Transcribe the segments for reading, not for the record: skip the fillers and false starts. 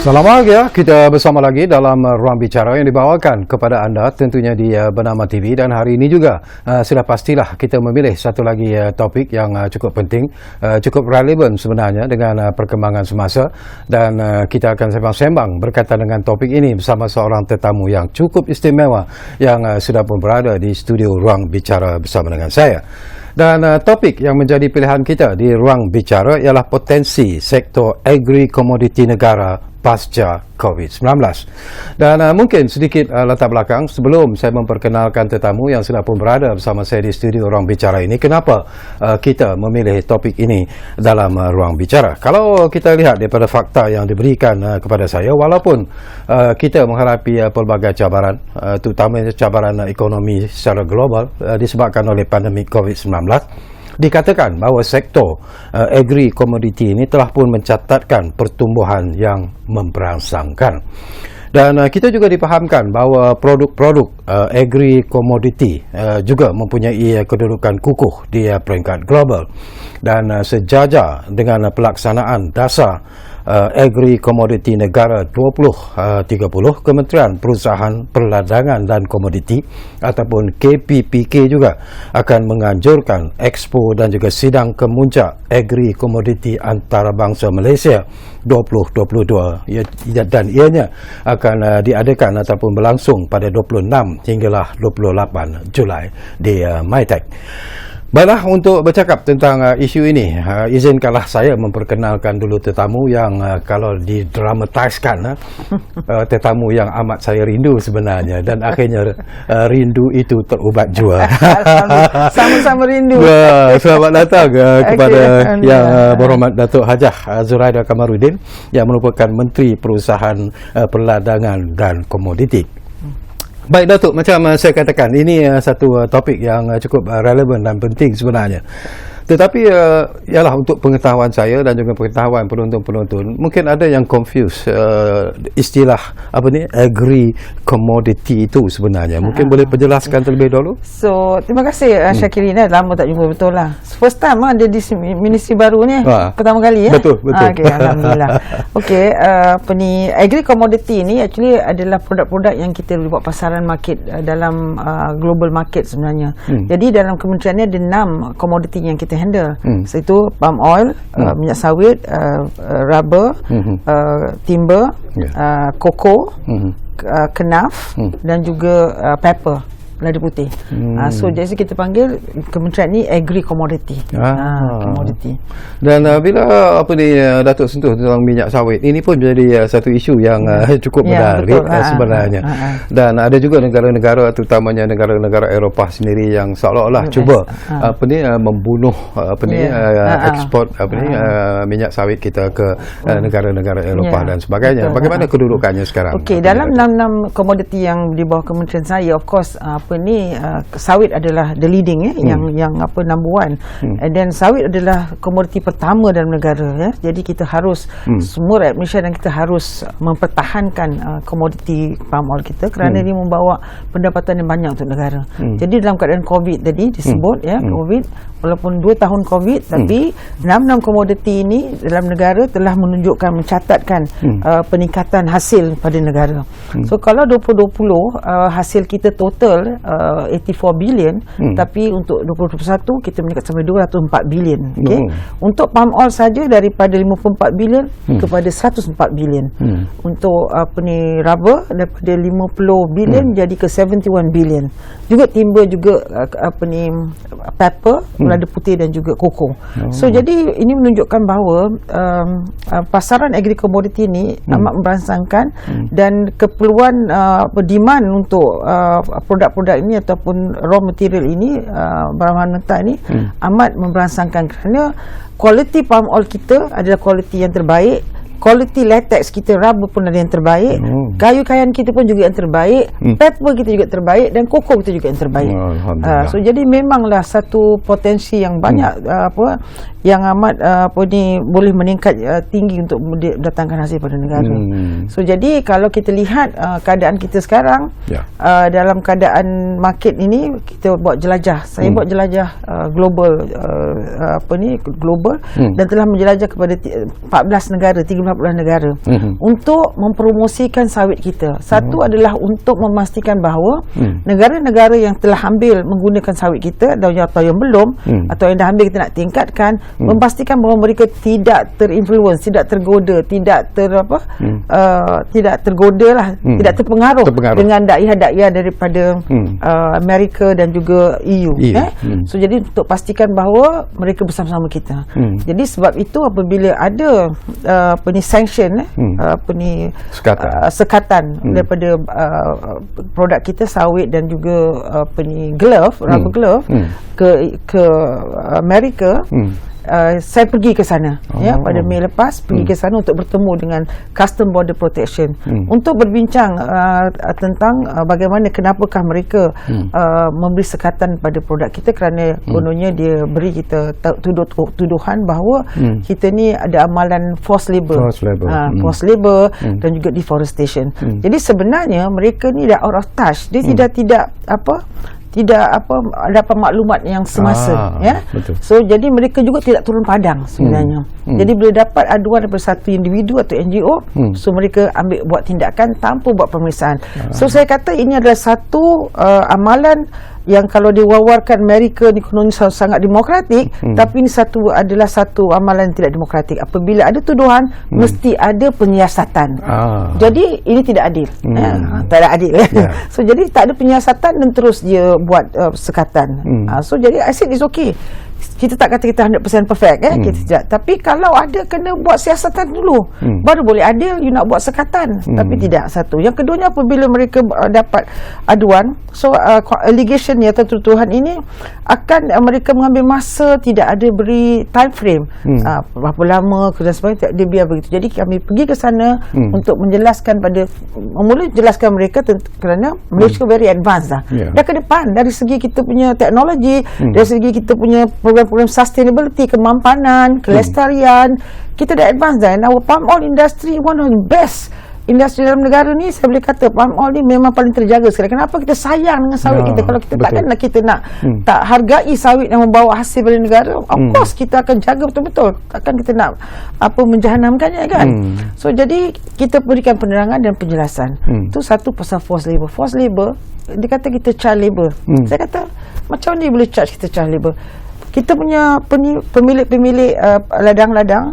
Salam bahagia, kita bersama lagi dalam Ruang Bicara yang dibawakan kepada anda tentunya di Bernama TV, dan hari ini juga sudah pastilah kita memilih satu lagi topik yang cukup penting, cukup relevan sebenarnya dengan perkembangan semasa, dan kita akan sembang-sembang berkaitan dengan topik ini bersama seorang tetamu yang cukup istimewa yang sudah pun berada di studio Ruang Bicara bersama dengan saya. Dan topik yang menjadi pilihan kita di Ruang Bicara ialah potensi sektor agri-komoditi negara pasca COVID-19. Dan mungkin sedikit latar belakang sebelum saya memperkenalkan tetamu yang sudah pun berada bersama saya di studio Ruang Bicara ini. Kenapa kita memilih topik ini dalam Ruang Bicara? Kalau kita lihat daripada fakta yang diberikan kepada saya, walaupun kita menghadapi pelbagai cabaran, terutamanya cabaran ekonomi secara global disebabkan oleh pandemik COVID-19, dikatakan bahawa sektor agri-komoditi ini telah pun mencatatkan pertumbuhan yang memperangsangkan. Dan kita juga dipahamkan bahawa produk-produk agri-komoditi juga mempunyai kedudukan kukuh di peringkat global. Dan sejajar dengan pelaksanaan dasar agri-komoditi negara 2030, Kementerian Perusahaan Perdagangan dan Komoditi ataupun KPPK juga akan menganjurkan Expo dan juga sidang kemuncak agri-komoditi antarabangsa Malaysia 2022, dan ianya akan diadakan ataupun berlangsung pada 26 hinggalah 28 Julai di MyTech. Baiklah, untuk bercakap tentang isu ini, izinkanlah saya memperkenalkan dulu tetamu yang kalau didramatiskan, tetamu yang amat saya rindu sebenarnya, dan akhirnya rindu itu terubat jua. Sama-sama rindu. Selamat datang kepada Yang Berhormat Datuk Hajah Zuraida Kamarudin yang merupakan Menteri Perusahaan Perdagangan dan Komoditi. Baik Datuk, macam saya katakan, ini satu topik yang cukup relevan dan penting sebenarnya. Tetapi ialah untuk pengetahuan saya dan juga pengetahuan penonton-penonton, mungkin ada yang confuse istilah apa ni agri-komoditi itu sebenarnya. Mungkin boleh penjelaskan terlebih dahulu? So, terima kasih Syakirin, lama tak jumpa, betul lah. First time ada di ministry baru ni, pertama kali ya. Betul. Okay, alhamdulillah. Okey, apa ni agri-komoditi ni actually adalah produk-produk yang kita buat pasaran market dalam global market sebenarnya. Jadi dalam kementerian ni ada 6 komoditi yang kita handle. So itu palm oil, minyak sawit, rubber, timber, koko, kenaf, dan juga pepper, lada putih. So jadi kita panggil kementerian ni agri-komoditi. Komoditi. Dan bila apa ni Datuk sentuh tentang minyak sawit, ini pun menjadi satu isu yang cukup menarik sebenarnya. Dan ada juga negara-negara, terutamanya negara-negara Eropah sendiri yang seolah-olah cuba apa ni membunuh apa ni ekspor apa ni minyak sawit kita ke negara-negara Eropah dan sebagainya. Bagaimana kedudukannya sekarang? Okey, dalam 6 komoditi yang di bawah kementerian saya, of course sawit adalah the leading yang apa number one. And then sawit adalah komoditi pertama dalam negara ya. Jadi kita harus semua rakyat Malaysia dan kita harus mempertahankan komoditi palm oil kita kerana dia membawa pendapatan yang banyak untuk negara. Jadi dalam keadaan COVID tadi disebut COVID, walaupun 2 tahun COVID, tapi 6 komoditi ini dalam negara telah mencatatkan peningkatan hasil pada negara. So kalau 2020 hasil kita total 84 bilion, tapi untuk 2021 kita meningkat sampai 204 bilion. Okay? Untuk palm oil saja daripada 54 bilion kepada 104 bilion. Untuk apa ni rubber daripada 50 bilion jadi ke 71 bilion. Juga timber juga apa ni pepper, lada putih dan juga koko. So jadi ini menunjukkan bahawa pasaran agri-komoditi ini amat merangsangkan, dan keperluan demand untuk produk-produk ini ataupun raw material ini, bahan mentah ini amat merangsangkan kerana kualiti palm oil kita adalah kualiti yang terbaik. Kualiti latex kita, rubber pun ada yang terbaik, kayu-kayan kita pun juga yang terbaik, pepper kita juga terbaik, dan koko kita juga yang terbaik. So jadi memanglah satu potensi yang banyak yang amat boleh meningkat tinggi untuk mendatangkan hasil pada negara. So jadi kalau kita lihat keadaan kita sekarang, dalam keadaan market ini, kita buat jelajah. Saya buat jelajah global global dan telah menjelajah kepada 14 negara, 13 beberapa negara untuk mempromosikan sawit kita. Satu adalah untuk memastikan bahawa negara-negara yang telah ambil menggunakan sawit kita atau yang belum atau yang dah ambil kita nak tingkatkan, memastikan bahawa mereka tidak terinfluence, tidak tergoda, tidak tergoda lah, tidak terpengaruh dengan dakwah-dakwah daripada Amerika dan juga EU. So jadi untuk pastikan bahawa mereka bersama-sama kita. Jadi sebab itu apabila ada sanction sekatan daripada produk kita sawit dan juga rubber glove ke Amerika, saya pergi ke sana pada Mei lepas, pergi ke sana untuk bertemu dengan Custom Border Protection untuk berbincang tentang bagaimana, kenapakah mereka memberi sekatan pada produk kita, kerana kononnya dia beri kita tuduhan bahawa kita ni ada amalan forced labour dan juga deforestation. Jadi sebenarnya mereka ni dah out of touch, dia tidak dapat maklumat yang semasa. Betul. So jadi mereka juga tidak turun padang sebenarnya. Jadi bila dapat aduan daripada satu individu atau NGO, so mereka ambil buat tindakan tanpa buat pemeriksaan. So saya kata ini adalah satu amalan yang kalau diwawarkan Amerika ni kononnya sangat demokratik, tapi ini adalah satu amalan yang tidak demokratik. Apabila ada tuduhan, mesti ada penyiasatan. Jadi ini tidak adil. Tak adil. So jadi tak ada penyiasatan dan terus dia buat sekatan. So jadi I said it's okay. Kita tak kata kita 100% perfect, kita tidak. Tapi kalau ada, kena buat siasatan dulu, baru boleh adil you nak buat sekatan. Tapi tidak, satu. Yang keduanya, apabila mereka dapat aduan, so allegation ni atau tuduhan ini akan mereka mengambil masa, tidak ada beri time frame berapa lama dan sebagainya, dia biar begitu. Jadi kami pergi ke sana untuk menjelaskan jelaskan mereka kerana Malaysia very advanced dah. Dah ke depan dari segi kita punya teknologi, dari segi kita punya program sustainability, kemampanan, kelestarian, kita dah advance dah. And our palm oil industry one of the best industri dalam negara ni. Saya boleh kata palm oil ni memang paling terjaga sekarang. Kenapa kita sayang dengan sawit kita? Kalau kita takkanlah kita nak tak hargai sawit yang membawa hasil pada negara, of course kita akan jaga betul-betul. Takkan kita nak menjahanamkannya kan. So jadi kita berikan penerangan dan penjelasan. Itu satu pasal forced labour. Forced labour, dia kata kita child labour. Saya kata macam mana dia boleh charge kita child labour? Kita punya pemilik-pemilik ladang-ladang,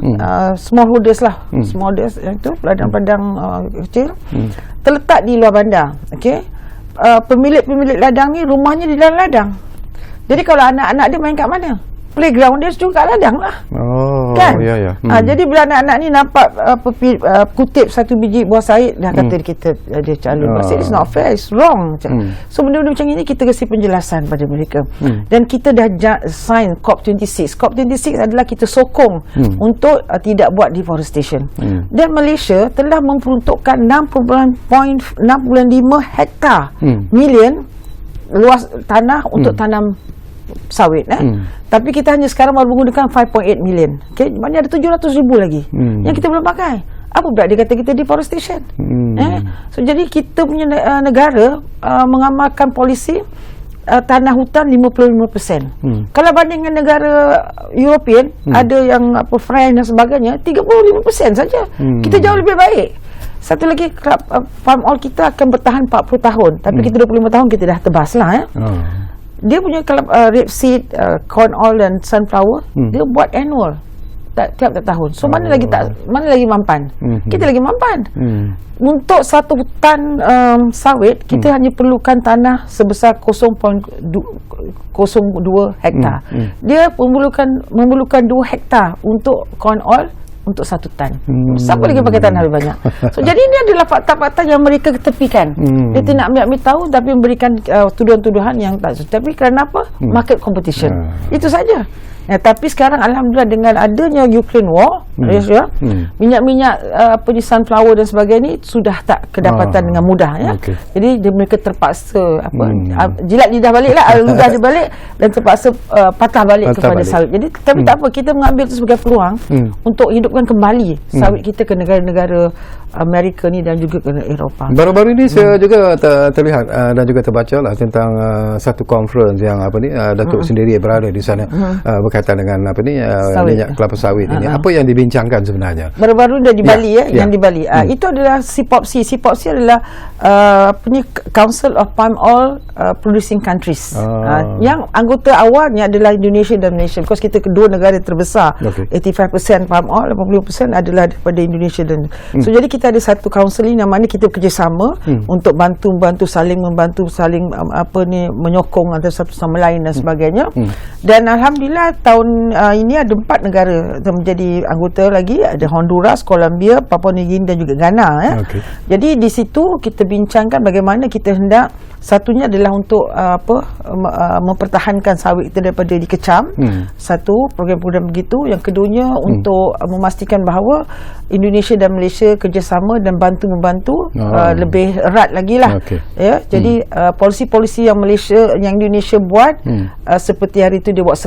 smallholders lah, smallholders itu ladang-ladang kecil, terletak di luar bandar. Pemilik-pemilik ladang ni rumahnya di dalam ladang. Jadi kalau anak-anak dia main kat mana? Playground dia juga kat ladang lah. Kan? Jadi bila anak-anak ni nampak kutip satu biji buah sawit, dah kata kita dia calon. It's not fair, it's wrong. So benda-benda macam ini kita kasi penjelasan pada mereka. Dan kita dah sign COP26. COP26 adalah kita sokong untuk tidak buat deforestation. Dan Malaysia telah memperuntukkan 6.5 hektar million luas tanah untuk tanam sawit. Tapi kita hanya sekarang baru menggunakan 5.8 million. Maknanya ada 700,000 lagi yang kita belum pakai. Apa pula dia kata kita deforestation? So jadi kita punya negara mengamalkan polisi tanah hutan 55%. Kalau banding dengan negara European, ada yang France dan sebagainya, 35% saja. Kita jauh lebih baik. Satu lagi, palm oil kita akan bertahan 40 tahun, tapi kita 25 tahun kita dah tebas lah. Dia punya rapeseed, corn oil dan sunflower, dia buat annual tiap tahun. So mana lagi mampan? Kita lagi mampan. Untuk satu tan sawit kita hanya perlukan tanah sebesar 0.02 hektar. Dia memerlukan 2 hektar untuk corn oil untuk 1 tan. Siapa lagi pakai tanah lebih banyak? So jadi ini adalah fakta-fakta yang mereka ketepikan. Dia tidak ambil tahu, tapi memberikan tuduhan-tuduhan yang tak. Tapi kerana apa? Market competition. Itu saja. Tapi sekarang alhamdulillah dengan adanya Ukraine war, minyak-minyak sunflower dan sebagainya ni sudah tak kedapatan dengan mudah Jadi mereka terpaksa jilat lidah baliklah, ludah dia balik dan terpaksa patah balik kepada sawit. Jadi tapi tak apa, kita mengambil itu sebagai peluang untuk hidupkan kembali sawit kita ke negara-negara Amerika ni dan juga ke Eropah. Baru-baru ini saya juga terlihat dan juga terbaca lah tentang satu conference yang Datuk sendiri berada di sana berkaitan berkaitan dengan minyak kelapa sawit ini. Apa yang dibincangkan sebenarnya? Baru-baru dah di Bali yang di Bali. Itu adalah CPOPC. CPOPC adalah Council of Palm Oil Producing Countries. Yang anggota awalnya adalah Indonesia dan Malaysia. Because kita kedua negara terbesar. 85% palm oil, 80% adalah daripada Indonesia dan so jadi kita ada satu council ini, namanya kita bekerjasama untuk saling membantu, saling menyokong antara satu sama lain dan sebagainya. Dan alhamdulillah tahun ini ada 4 negara menjadi anggota lagi, ada Honduras, Colombia, Papua New Guinea dan juga Ghana. Jadi di situ kita bincangkan bagaimana kita hendak, satunya adalah untuk mempertahankan sawit kita daripada dikecam. Satu program-program begitu. Yang keduanya untuk memastikan bahawa Indonesia dan Malaysia kerjasama dan bantu-membantu lebih erat lagi lah. Jadi polisi-polisi yang Indonesia buat, seperti hari itu dia buat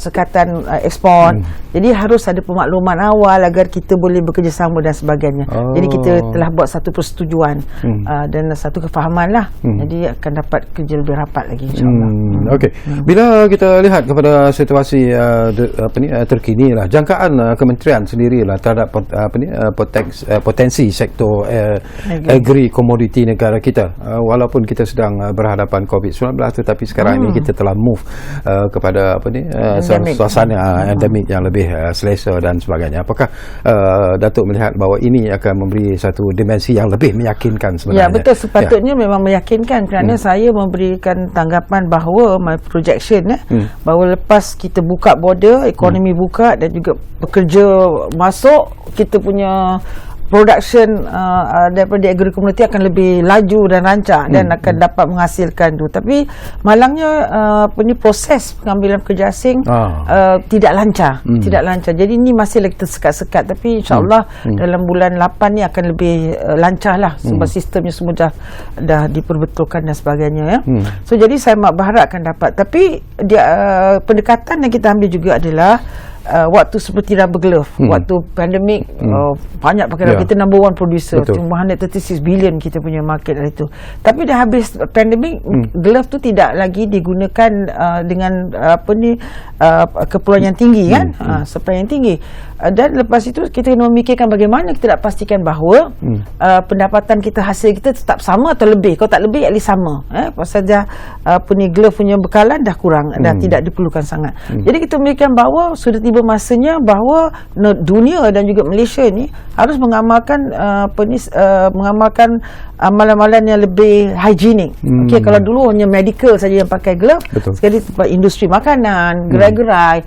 sekatan ekspor. Jadi harus ada pemakluman awal agar kita boleh bekerjasama dan sebagainya. Jadi kita telah buat satu persetujuan dan satu kefahaman lah. Jadi akan dapat kerja lebih rapat lagi, insyaAllah. Bila kita lihat kepada situasi terkini lah, jangkaan kementerian sendiri lah terhadap potensi sektor agri komoditi negara kita, walaupun kita sedang berhadapan COVID-19, tetapi sekarang ini kita telah move kepada suasana endemik yang lebih selesa dan sebagainya. Apakah Datuk melihat bahawa ini akan memberi satu dimensi yang lebih meyakinkan sebenarnya? Ya, betul, sepatutnya memang meyakinkan, kerana saya memberikan tanggapan bahawa my projection bahawa lepas kita buka border, ekonomi buka dan juga pekerja masuk, kita punya production daripada agri community akan lebih laju dan rancak dan akan dapat menghasilkan tu. Tapi malangnya proses pengambilan pekerja asing tidak lancar. Jadi ini masih lagi tersekat-sekat, tapi insyaAllah dalam bulan 8 ni akan lebih lancar lah, sebab sistemnya semua dah diperbetulkan dan sebagainya. So jadi saya berharap akan dapat. Tapi pendekatan yang kita ambil juga adalah waktu seperti rubber glove, waktu pandemik, banyak pakai rubber. Kita number one producer, cuma 136 billion kita punya market dari itu. Tapi dah habis pandemik, glove tu tidak lagi digunakan dengan keperluan yang tinggi kan, supply yang tinggi. Dan lepas itu kita kena memikirkan bagaimana kita nak pastikan bahawa pendapatan kita, hasil kita tetap sama atau lebih. Kalau tak lebih, at least sama. Pasal dah glove punya bekalan dah kurang, dah tidak diperlukan sangat. Jadi kita memikirkan bahawa sudah tiba masanya bahawa dunia dan juga Malaysia ni harus mengamalkan mengamalkan amalan-amalan yang lebih hygienik. Kalau dulu hanya medical saja yang pakai glove, sekarang industri makanan, gerai-gerai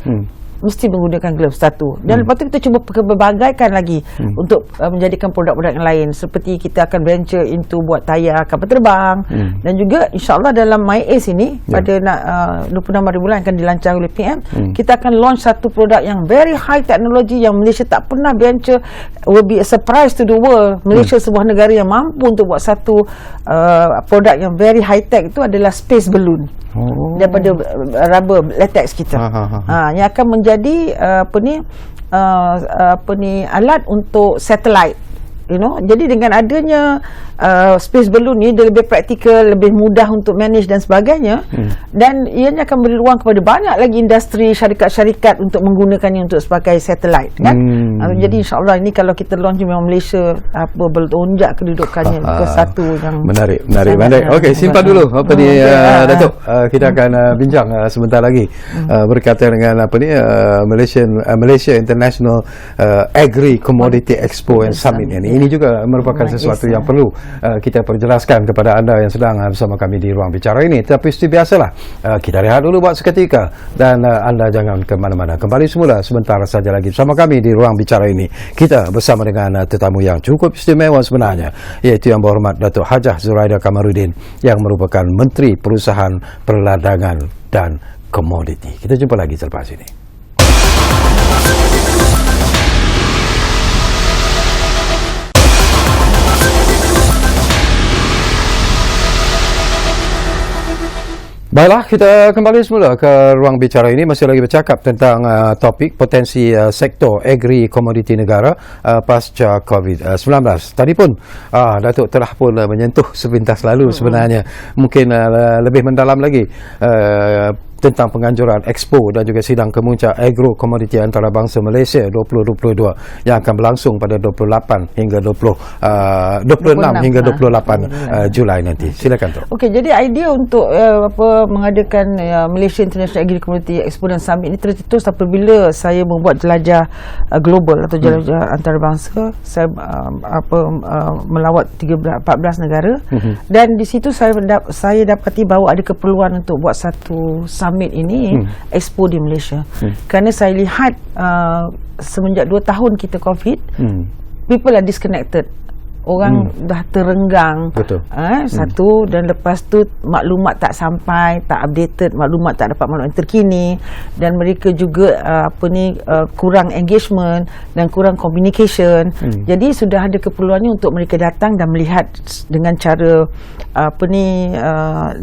mesti menggunakan glove satu. Dan lepas tu kita cuba berbagaikan lagi untuk menjadikan produk-produk yang lain, seperti kita akan venture into buat tayar kapal terbang, dan juga insyaAllah dalam MyAce ini pada 26 hari bulan akan dilancar oleh PM, kita akan launch satu produk yang very high technology yang Malaysia tak pernah venture, will be a surprise to the world. Malaysia sebuah negara yang mampu untuk buat satu produk yang very high tech, itu adalah space balloon daripada rubber latex kita, yang akan menjadi alat untuk satellite. Jadi dengan adanya space balloon ni, dia lebih praktikal, lebih mudah untuk manage dan sebagainya, dan ianya akan beri ruang kepada banyak lagi industri, syarikat-syarikat untuk menggunakannya untuk sebagai satellite kan. Jadi insyaAllah ini kalau kita launch, memang Malaysia bertonjak kedudukannya ke satu yang menarik. Okey, simpan dulu Datuk. Kita akan bincang sebentar lagi berkaitan dengan Malaysia International Agri Commodity Expo and Summit ini. Ini juga merupakan sesuatu yang perlu kita perjelaskan kepada anda yang sedang bersama kami di ruang bicara ini. Tapi seperti biasalah, kita rehat dulu buat seketika, dan anda jangan ke mana-mana. Kembali semula sebentar saja lagi bersama kami di ruang bicara ini. Kita bersama dengan tetamu yang cukup istimewa sebenarnya, iaitu Yang Berhormat Datuk Hajah Zuraida Kamaruddin, yang merupakan Menteri Perusahaan Perdagangan dan Komoditi. Kita jumpa lagi selepas ini. Baiklah, kita kembali semula ke ruang bicara ini. Masih lagi bercakap tentang topik potensi sektor agri komoditi negara pasca COVID-19. Tadi pun Datuk telah pun menyentuh sepintas lalu sebenarnya. Mungkin lebih mendalam lagi tentang penganjuran Expo dan juga sidang kemuncak agro komoditi antarabangsa Malaysia 2022 yang akan berlangsung pada 26 hingga 28 Julai nanti. Silakan Tok. Okey, jadi idea untuk mengadakan Malaysia International Agri Community Expo dan Summit ini tercetus apabila saya membuat jelajah global atau jelajah antarabangsa. Saya melawat 14 negara dan di situ saya dapati bahawa ada keperluan untuk buat satu summit ini, Expo di Malaysia. Kerana saya lihat semenjak 2 tahun kita COVID, people are disconnected. Orang dah terenggang. Betul. Satu, dan lepas tu maklumat tak sampai, tak updated, maklumat tak dapat maklumat yang terkini, dan mereka juga kurang engagement dan kurang communication. Jadi sudah ada keperluannya untuk mereka datang dan melihat dengan cara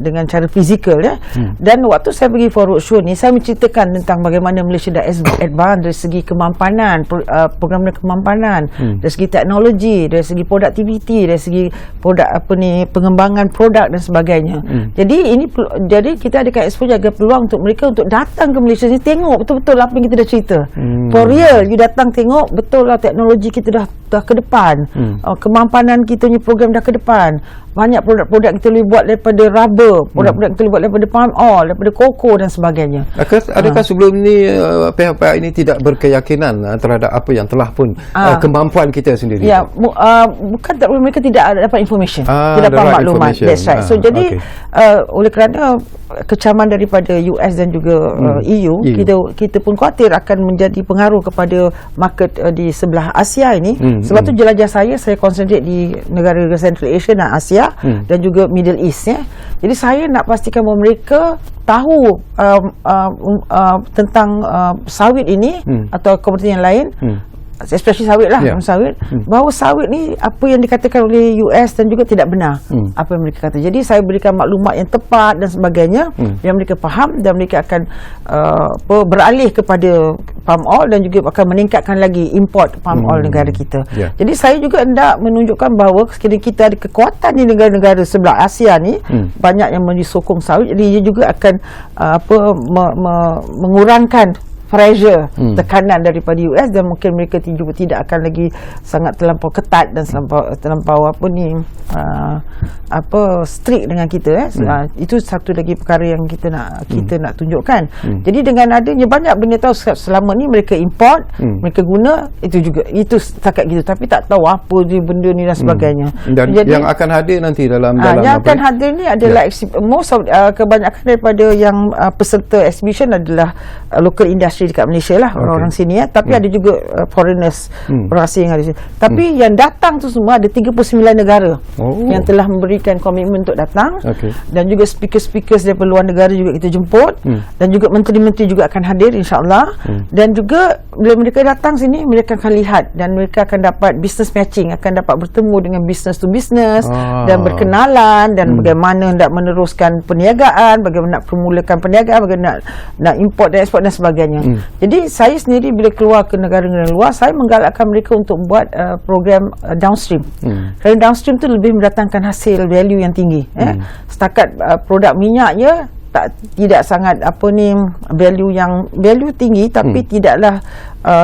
dengan cara fizikal ya. Dan waktu saya pergi for roadshow ni, saya menceritakan tentang bagaimana Malaysia dah advance dari segi kemampanan, program kemampanan, dari segi teknologi, dari segi produktiviti, dari segi produk pengembangan produk dan sebagainya. Jadi kita adakan expo jaga peluang untuk mereka untuk datang ke Malaysia ni, tengok betul-betul apa yang kita dah cerita. For real, you datang tengok betul lah teknologi kita dah ke depan. Kemampanan kita ni program dah ke depan. Banyak produk-produk kita boleh buat daripada rubber, produk-produk kita boleh buat daripada palm oil, daripada koko dan sebagainya. Adakah sebelum ni pihak-pihak ini tidak berkeyakinan terhadap apa yang telah pun kemampuan kita sendiri? Ya, bukan tak, mereka tidak dapat information, tidak dapat maklumat. That's right. So jadi oleh kerana kecaman daripada US dan juga EU, kita pun khawatir akan menjadi pengaruh kepada market di sebelah Asia ini. Sebab tu jelajah saya concentrate di negara-negara Central Asia dan Asia dan juga Middle East ya. Jadi saya nak pastikan bahawa mereka tahu tentang sawit ini atau komoditi yang lain, especially sawit lah, sawit, bahawa sawit ni apa yang dikatakan oleh US dan juga tidak benar apa yang mereka kata. Jadi saya berikan maklumat yang tepat dan sebagainya yang mereka faham, dan mereka akan beralih kepada palm oil dan juga akan meningkatkan lagi import palm oil negara kita. Jadi saya juga hendak menunjukkan bahawa sekiranya kita ada kekuatan di negara-negara sebelah Asia ni, banyak yang menyokong sawit, jadi dia juga akan mengurangkan pressure, tekanan daripada US, dan mungkin mereka juga tidak akan lagi sangat terlampau ketat dan terlampau strict dengan kita. Itu satu lagi perkara yang kita nak tunjukkan. Jadi dengan adanya banyak benda tahu selama ni mereka import, mereka guna, itu setakat gitu, tapi tak tahu apa dia benda ni dan sebagainya. Dan jadi, yang akan hadir nanti dalam yang akan hadir ni adalah kebanyakan daripada yang peserta exhibition adalah local industry dekat Malaysia lah, orang-orang sini ya. Tapi ada juga foreigners, orang asing yang ada sini. Tapi yang datang tu semua ada 39 negara yang telah memberikan komitmen untuk datang. Dan juga speaker-speaker daripada luar negara juga kita jemput, dan juga menteri-menteri juga akan hadir insya-Allah. Dan juga bila mereka datang sini, mereka akan lihat dan mereka akan dapat business matching, akan dapat bertemu dengan business to business dan berkenalan, dan bagaimana nak meneruskan perniagaan, bagaimana nak permulakan perniagaan, bagaimana nak import dan ekspor dan sebagainya. Jadi saya sendiri bila keluar ke negara-negara luar, saya menggalakkan mereka untuk buat program downstream. Kerana downstream tu lebih mendatangkan hasil value yang tinggi. Setakat produk minyak je tidak sangat value tinggi, tapi tidaklah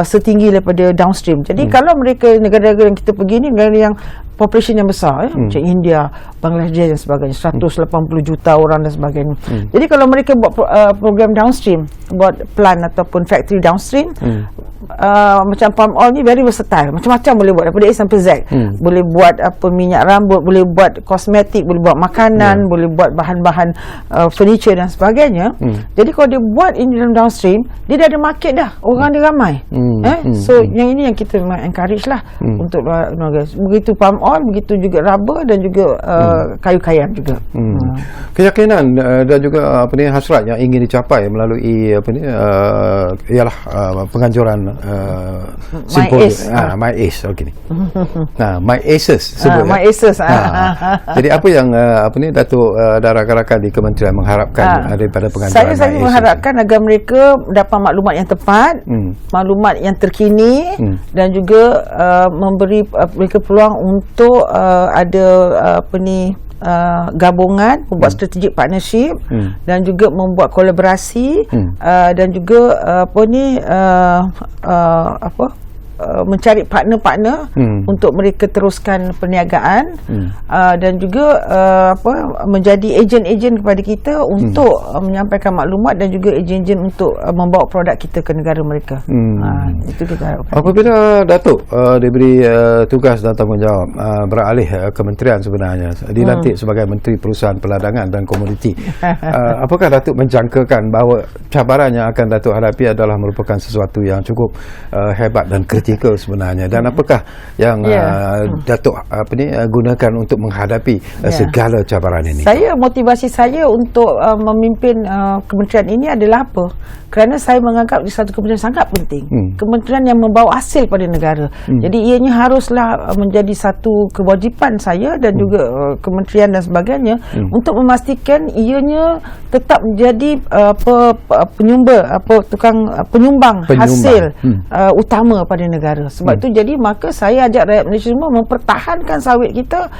setinggi daripada downstream. Jadi kalau mereka negara-negara yang kita pergi ni negara yang population yang besar macam India, Bangladesh dan sebagainya, 180 juta orang dan sebagainya. Jadi kalau mereka buat program downstream, buat plant ataupun factory downstream, macam palm oil ni very versatile, macam-macam boleh buat daripada A sampai Z. Boleh buat minyak rambut, boleh buat kosmetik, boleh buat makanan, boleh buat bahan-bahan furniture dan sebagainya. Jadi kalau dia buat ini dalam downstream, dia dah ada market dah, orang dia ramai. So yang ini yang kita encourage lah untuk begitu palm oil, begitu juga rubber dan juga kayu-kayan juga. Keyakinan dan juga hasrat yang ingin dicapai melalui ialah penganjuran My Ace. My Aces sebut. My Aces. Jadi apa yang Datuk dan rakan-rakan di kementerian mengharapkan daripada penganjuran saya mengharapkan agar mereka dapat maklumat yang tepat, maklumat yang terkini, dan juga memberi mereka peluang untuk ada gabungan, membuat strategic partnership dan juga membuat kolaborasi dan juga mencari partner-partner untuk mereka teruskan perniagaan dan juga menjadi ejen-ejen kepada kita untuk menyampaikan maklumat dan juga ejen-ejen untuk membawa produk kita ke negara mereka. Itu kita harapkan. Apabila Datuk diberi tugas dan tanggungjawab beralih kementerian sebenarnya, dilantik sebagai Menteri Perusahaan Peladangan dan Komoditi, apakah Datuk menjangkakan bahawa cabaran yang akan Datuk hadapi adalah merupakan sesuatu yang cukup hebat dan kritikal sebenarnya, dan apakah yang Datuk gunakan untuk menghadapi segala cabaran ini? Motivasi saya untuk memimpin kementerian ini adalah apa? Kerana saya menganggap di satu kementerian sangat penting, kementerian yang membawa hasil pada negara. Jadi ianya haruslah menjadi satu kewajipan saya dan juga kementerian dan sebagainya untuk memastikan ianya tetap menjadi penyumbang hasil utama pada negara. Sebab itu jadi maka saya ajak rakyat Malaysia semua mempertahankan sawit kita.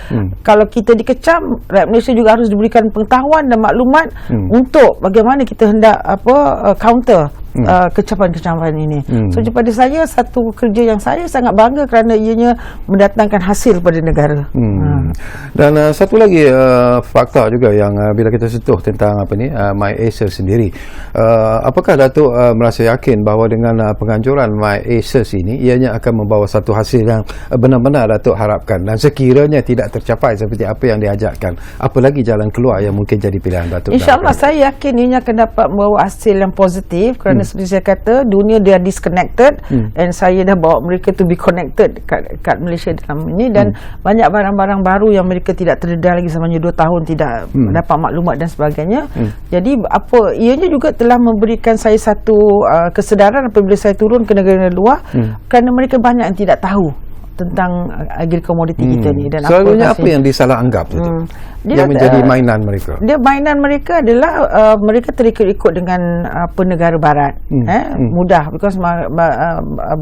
Kalau kita dikecam, rakyat Malaysia juga harus diberikan pengetahuan dan maklumat untuk bagaimana kita hendak counter kecapan-kecapan ini. So daripada saya, satu kerja yang saya sangat bangga kerana ianya mendatangkan hasil pada negara. Dan satu lagi fakta juga yang bila kita sentuh tentang MyAsia sendiri, apakah Datuk merasa yakin bahawa dengan penganjuran MyAsia ini ianya akan membawa satu hasil yang benar-benar Datuk harapkan, dan sekiranya tidak tercapai seperti apa yang diajarkan, apa lagi jalan keluar yang mungkin jadi pilihan Datuk? InsyaAllah saya yakin ianya akan dapat membawa hasil yang positif kerana seperti saya kata, dunia dia disconnected dan saya dah bawa mereka to be connected kat Malaysia dalam ini, dan banyak barang-barang baru yang mereka tidak terdedah lagi selama 2 tahun tidak dapat maklumat dan sebagainya. Jadi ianya juga telah memberikan saya satu kesedaran apabila saya turun ke negara luar, kerana mereka banyak yang tidak tahu tentang agri komoditi kita ni. Dan selalunya apa yang disalah anggap yang menjadi mainan mereka? Mainan mereka adalah mereka terikut-ikut dengan negara barat. Mudah, because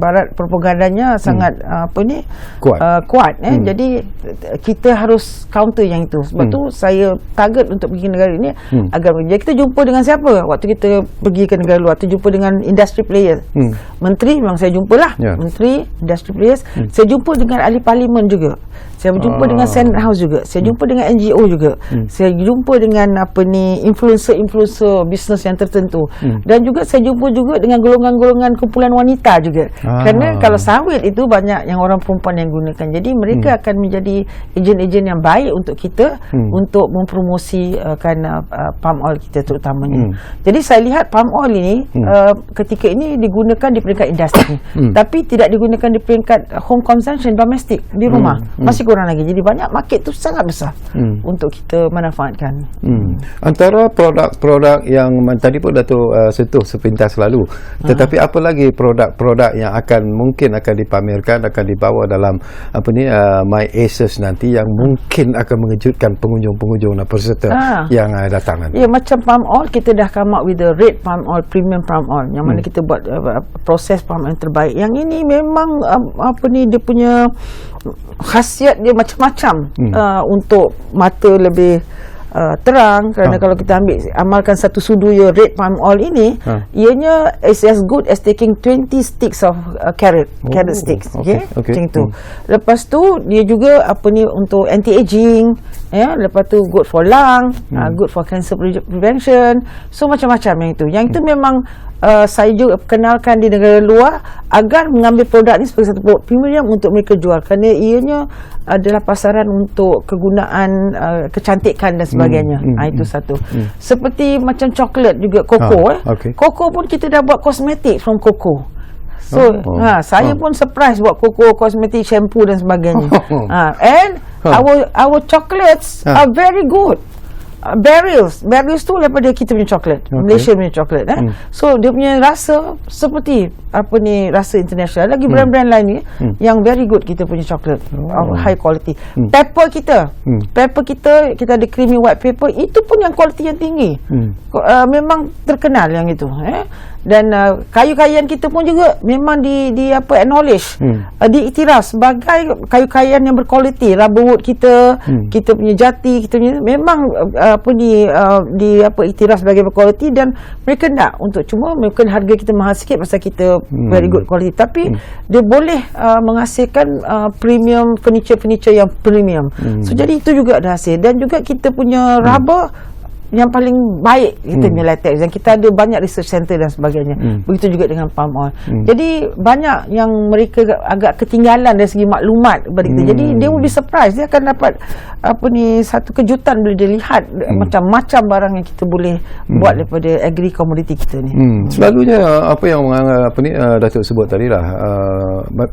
barat propagandanya sangat kuat. Jadi kita harus counter yang itu. Sebab tu saya target untuk pergi negara ini agar jadi kita jumpa dengan siapa waktu kita pergi ke negara luar? Kita jumpa dengan industry players. Menteri memang saya jumpalah, menteri, industry players. Saya jumpa dengan ahli parlimen juga. Saya berjumpa dengan Senate House juga. Saya jumpa dengan NGO juga. Saya jumpa dengan influencer bisnes yang tertentu. Dan juga saya jumpa juga dengan golongan-golongan kumpulan wanita juga. Kerana kalau sawit itu banyak yang orang perempuan yang gunakan. Jadi mereka akan menjadi ejen-ejen yang baik untuk kita untuk mempromosikan palm oil kita terutamanya. Jadi saya lihat palm oil ini ketika ini digunakan di peringkat industri, tapi tidak digunakan di peringkat home consumption, domestik, di rumah. Masih kurang lagi. Jadi banyak market tu sangat besar untuk kita manfaatkan. Antara produk-produk yang tadi pun Datuk sentuh sepintas lalu, tetapi apa lagi produk-produk yang mungkin akan dipamerkan, akan dibawa dalam MyAsia nanti yang mungkin akan mengejutkan pengunjung-pengunjung dan peserta yang datang nanti? Ya, macam palm oil, kita dah come up with the red palm oil, premium palm oil, yang mana kita buat proses palm oil yang terbaik. Yang ini memang dia punya khasiat dia macam-macam untuk mata lebih terang, kerana kalau kita amalkan satu sudu red palm oil ini, ianya is as good as taking 20 sticks of carrot sticks. Macam itu. Lepas tu dia juga untuk anti-aging, lepas tu good for lung, good for cancer prevention. So macam-macam yang itu memang saya juga perkenalkan di negara luar agar mengambil produk ni sebagai satu produk premium untuk mereka jual, kerana ianya adalah pasaran untuk kegunaan kecantikan dan sebagainya. Itu satu. Seperti macam coklat juga, koko. Koko pun kita dah buat kosmetik from koko. So saya pun surprise buat koko kosmetik, shampoo dan sebagainya. And our chocolates are very good. Barrels tu daripada kita punya coklat, Malaysia punya coklat. So dia punya rasa seperti rasa international. Lagi brand-brand lain ni yang very good, kita punya coklat high quality. Pepper kita ada creamy white pepper, itu pun yang quality yang tinggi. Memang terkenal yang itu. Dan kayu-kayaan kita pun juga memang acknowledge, diiktiraf sebagai kayu-kayaan yang berkualiti. Rubber wood kita, kita punya jati, kita punya memang iktiraf sebagai berkualiti, dan mereka nak untuk cuma mungkin harga kita mahal sikit pasal kita very good quality, tapi dia boleh menghasilkan premium furniture yang premium. So jadi itu juga ada hasil, dan juga kita punya rubber yang paling baik kita punya latex, dan kita ada banyak research center dan sebagainya. Begitu juga dengan palm oil. Jadi banyak yang mereka agak ketinggalan dari segi maklumat kepada kita. Jadi dia will be surprised, dia akan dapat satu kejutan bila dia lihat macam-macam barang yang kita boleh buat daripada agri commodity kita ni. Selalunya apa yang Datuk sebut tadi lah,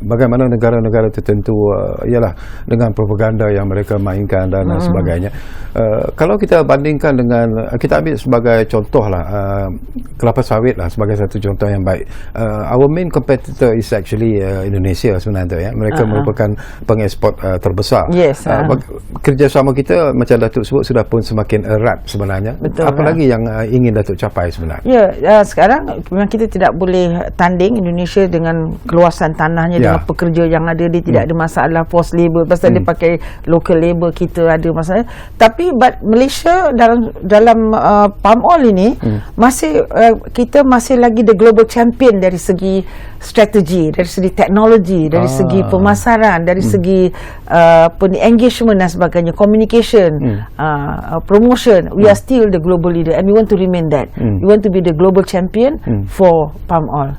bagaimana negara-negara tertentu ialah dengan propaganda yang mereka mainkan dan sebagainya. Kalau kita bandingkan dengan, kita ambil sebagai contoh lah, kelapa sawit lah sebagai satu contoh yang baik. Our main competitor is actually Indonesia sebenarnya, ya. Mereka merupakan pengeksport terbesar. Yes. Kerjasama kita macam Datuk sebut sudah pun semakin erat sebenarnya. Betul. Apa lagi yang ingin Datuk capai sebenarnya? Ya, sekarang memang kita tidak boleh tanding Indonesia dengan keluasan tanahnya, dengan pekerja yang ada. Dia tidak ada masalah forced labour pasal dia pakai local labour, kita ada masalah. Tapi Malaysia dalam palm oil ini kita masih lagi the global champion dari segi strategi, dari segi teknologi, dari segi pemasaran, dari segi engagement dan sebagainya, communication, promotion. We are still the global leader, and we want to remain that. We want to be the global champion for palm oil.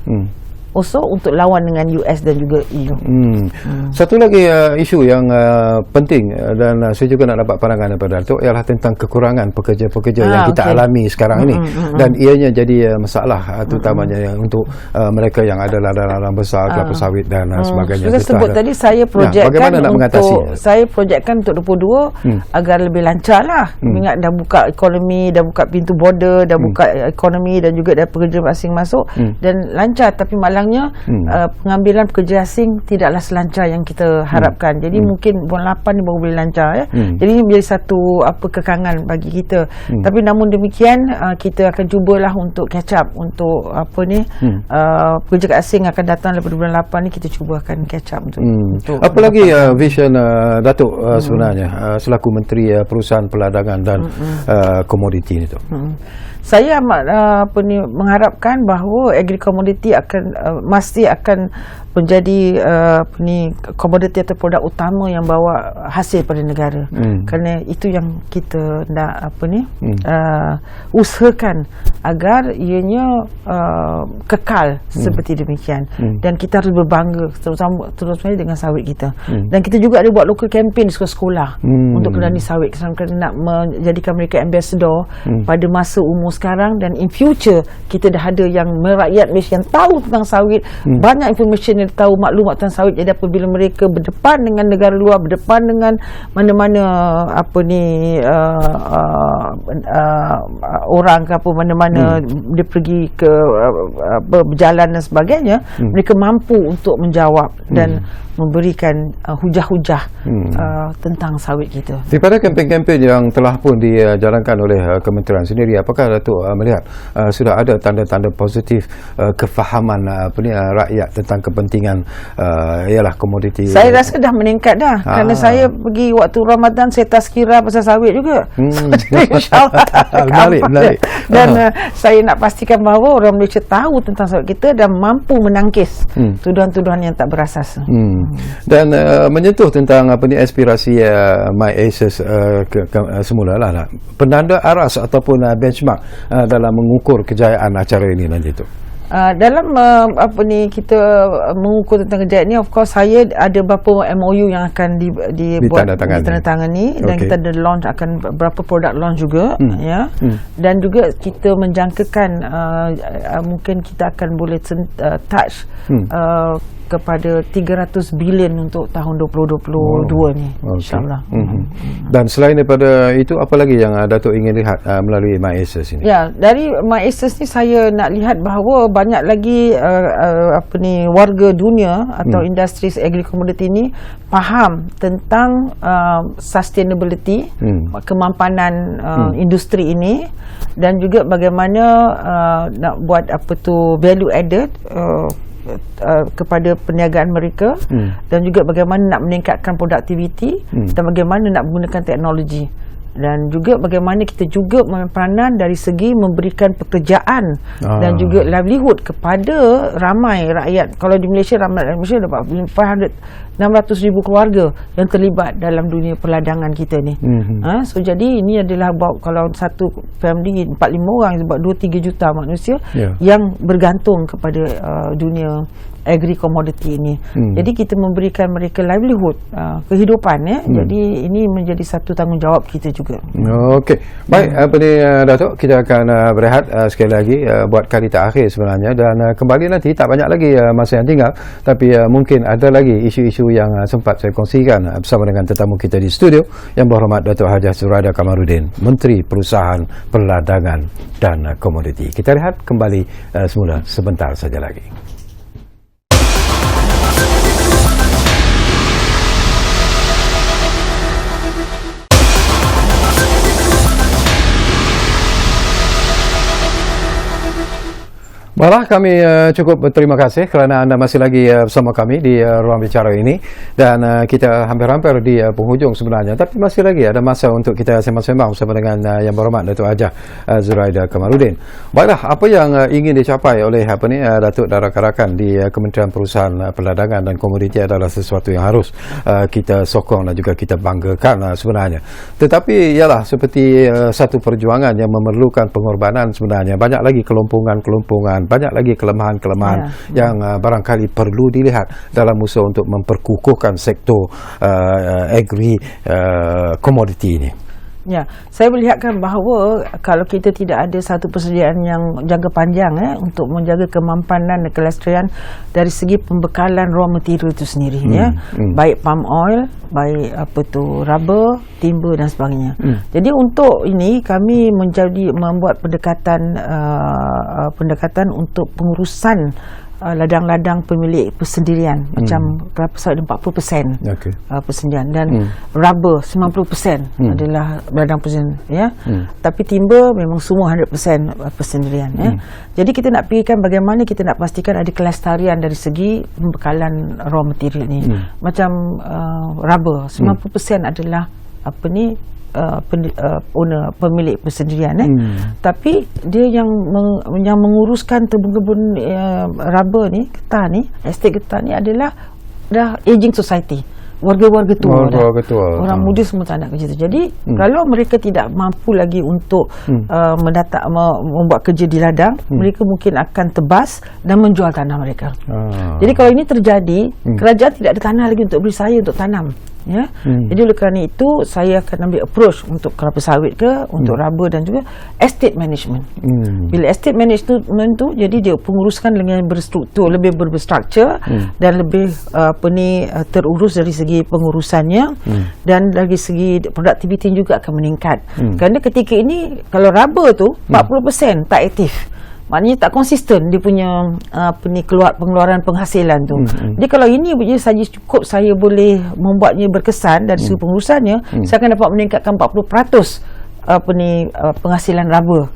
Also untuk lawan dengan US dan juga EU. Satu lagi isu yang penting, dan saya juga nak dapat pandangan daripada Datuk, ialah tentang kekurangan pekerja-pekerja yang kita alami sekarang ini, dan ianya jadi masalah terutamanya yang untuk mereka yang ada ladang-ladang besar, kelapa sawit dan sebagainya. Saya sebut tadi, saya projekkan saya projekkan untuk 22 agar lebih lancar lah. Ingat dah buka ekonomi, dah buka pintu border, dah buka ekonomi, dan juga dah pekerja asing masuk dan lancar, tapi malang pengambilan pekerja asing tidaklah selancar yang kita harapkan. Jadi mungkin bulan 8 ni baru boleh lancar, ya. Jadi ini menjadi satu kekangan bagi kita. Tapi namun demikian kita akan cubalah untuk catch up untuk pekerja asing akan datang daripada bulan 8 ni, kita cuba akan catch up untuk apa lagi vision Datuk sebenarnya selaku Menteri Perusahaan Perdagangan dan Komoditi ni tu? Saya amat mengharapkan bahawa agri commodity mesti akan menjadi komoditi atau produk utama yang bawa hasil pada negara. Kerana itu yang kita nak usahakan agar ianya kekal seperti demikian. Dan kita harus berbangga terutama dengan sawit kita. Dan kita juga ada buat local campaign di sekolah-sekolah untuk kenali sawit, kerana nak menjadikan mereka ambassador pada masa umur sekarang, dan in future kita dah ada yang merakyat Malaysia yang tahu tentang sawit, banyak information yang tahu, maklumat tentang sawit. Jadi apabila mereka berdepan dengan negara luar, berdepan dengan mana-mana orang ke apa, mana-mana dia pergi ke berjalan dan sebagainya, mereka mampu untuk menjawab dan memberikan hujah-hujah tentang sawit kita. Daripada kempen-kempen yang telah pun dijalankan oleh kementerian sendiri, apakah Datuk melihat sudah ada tanda-tanda positif kefahaman rakyat tentang kepentingan ialah komoditi? Saya rasa dah meningkat dah. Kerana saya pergi waktu Ramadan, saya tazkirah pasal sawit juga. InsyaAllah menarik. Dan saya nak pastikan bahawa orang Malaysia tahu tentang sawit kita dan mampu menangkis tuduhan-tuduhan yang tak berasas. Dan menyentuh tentang aspirasi MyACES semula lah, penanda aras ataupun benchmark dalam mengukur kejayaan acara ini nanti tu. Dalam kita mengukur tentang kejayaan ni, of course saya ada beberapa MOU yang akan dibuat, ditandatangani, dan kita ada launch, akan beberapa produk launch juga, ya. Dan juga kita menjangkakan mungkin kita akan boleh touch kepada 300 bilion untuk tahun 2022 ni, insyaAllah. Dan selain daripada itu, apa lagi yang Datuk ingin lihat melalui MyACES ini? Ya, dari MyACES ni saya nak lihat bahawa banyak lagi warga dunia atau industri agri-commodity ini faham tentang sustainability, kemampanan industri ini, dan juga bagaimana nak buat value added kepada perniagaan mereka, dan juga bagaimana nak meningkatkan produktiviti, dan bagaimana nak menggunakan teknologi, dan juga bagaimana kita juga mempunyai peranan dari segi memberikan pekerjaan dan juga livelihood kepada ramai rakyat. Kalau di Malaysia, ramai Malaysia ada 600,000 keluarga yang terlibat dalam dunia perladangan kita ni. So jadi ini adalah kalau satu family 4-5 orang, sebab 2-3 juta manusia yang bergantung kepada dunia agri-commodity ini. Jadi kita memberikan mereka livelihood, kehidupan Jadi ini menjadi satu tanggungjawab kita juga. Okey. Baik, Datuk, kita akan berehat sekali lagi buat kali terakhir sebenarnya, dan kembali nanti tak banyak lagi masa yang tinggal, tapi mungkin ada lagi isu-isu yang sempat saya kongsikan bersama dengan tetamu kita di studio, yang berhormat Datuk Hajah Zuraida Kamaruddin, Menteri Perusahaan Perdagangan dan Komoditi. Kita lihat kembali semula sebentar saja lagi. Baiklah, kami cukup berterima kasih kerana anda masih lagi bersama kami di ruang bicara ini, dan kita hampir-hampir di penghujung sebenarnya, tapi masih lagi ada masa untuk kita sembang-sembang bersama dengan yang berhormat Datuk Hajah Zuraida Kamaruddin. Baiklah, apa yang ingin dicapai oleh Datuk dan rakan-rakan di Kementerian Perusahaan Perdagangan dan Komoditi adalah sesuatu yang harus kita sokong dan juga kita banggakan sebenarnya. Tetapi ialah seperti satu perjuangan yang memerlukan pengorbanan sebenarnya. Banyak lagi kelumpungan, banyak lagi kelemahan-kelemahan yang barangkali perlu dilihat dalam usaha untuk memperkukuhkan sektor agri-commodity ini. Ya, saya melihatkan bahawa kalau kita tidak ada satu persediaan yang jangka panjang untuk menjaga kemampanan dan kelestarian dari segi pembekalan raw material itu sendiri, baik palm oil, baik rubber, timber dan sebagainya. Jadi untuk ini kami membuat pendekatan untuk pengurusan ladang-ladang pemilik persendirian, macam kelapa sawit 40% persendirian, dan rubber 90% adalah ladang persendirian, tapi timber memang semua 100% persendirian. Jadi kita nak fikirkan bagaimana kita nak pastikan ada kelestarian dari segi pembekalan raw material ni. Macam rubber 90% adalah pemilik persendirian, tapi dia yang menguruskan kebun rubber ni, getah ni, estate getah ni adalah dah aging society, warga-warga tua, orang muda semua tak nak kerja tu. Jadi kalau mereka tidak mampu lagi untuk membuat kerja di ladang, mereka mungkin akan tebas dan menjual tanah mereka. Jadi kalau ini terjadi, kerajaan tidak ada tanah lagi untuk beri saya untuk tanam. Jadi oleh kerana itu saya akan ambil approach untuk kelapa sawit ke, untuk rubber dan juga estate management. Bila estate management tu, jadi dia penguruskan dengan berstruktur, lebih berstruktur dan lebih terurus dari segi pengurusannya, dan dari segi produktiviti juga akan meningkat. Kerana ketika ini kalau rubber tu 40% tak aktif, maknanya tak konsisten dia punya pengeluaran penghasilan tu. Jadi kalau ini saja cukup saya boleh membuatnya berkesan dari segi pengurusannya, saya akan dapat meningkatkan 40% penghasilan rubber